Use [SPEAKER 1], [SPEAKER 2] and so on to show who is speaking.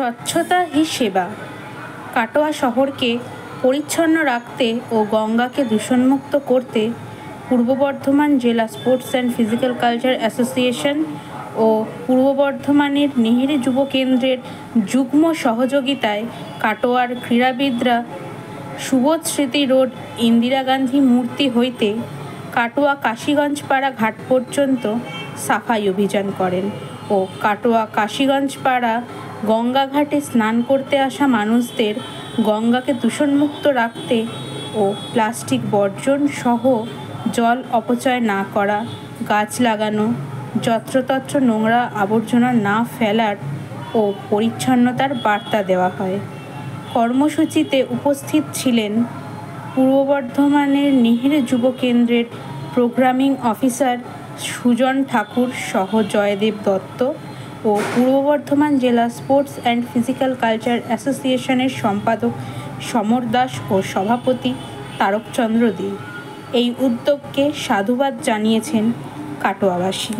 [SPEAKER 1] স্বচ্ছতা হি সেবা। কাটোয়া শহরকে পরিচ্ছন্ন রাখতে ও গঙ্গাকে দূষণমুক্ত করতে পূর্ব বর্ধমান জেলা sports and physical culture association ও পূর্ব বর্ধমানের নেহেরু যুব কেন্দ্রের যুগ্ম সহযোগিতায় কাটোয়ার ক্রীড়াবিদরা সুবোধ স্মৃতি রোড ইন্দিরা গান্ধী মূর্তি হইতে কাটোয়া কাশীগঞ্জ পাড়া ঘাট পর্যন্ত সাফাই অভিযান করেন ও কাটোয়া কাশীগঞ্জ পাড়া গঙ্গা ঘাটে স্নান করতে আসা মানুষদের গঙ্গাকে দূষণমুক্ত রাখতে ও প্লাস্টিক বর্জন সহ জল অপচয় না করা, গাছ লাগানো, যত্রতত্র নোংরা আবর্জনা না ফেলার ও পরিচ্ছন্নতার বার্তা দেওয়া হয়। কর্মসূচিতে উপস্থিত ছিলেন পূর্ব বর্ধমানের নেহেরু যুব কেন্দ্রের প্রোগ্রামিং অফিসার সুজন ঠাকুর সহ জয়দেব দত্ত ও পূর্ব বর্ধমান জেলা স্পোর্টস অ্যান্ড ফিজিক্যাল কালচার অ্যাসোসিয়েশনের সম্পাদক সমর দাস ও সভাপতি তারকচন্দ্র দে। এই উদ্যোগকে সাধুবাদ জানিয়েছেন কাটোয়াবাসী।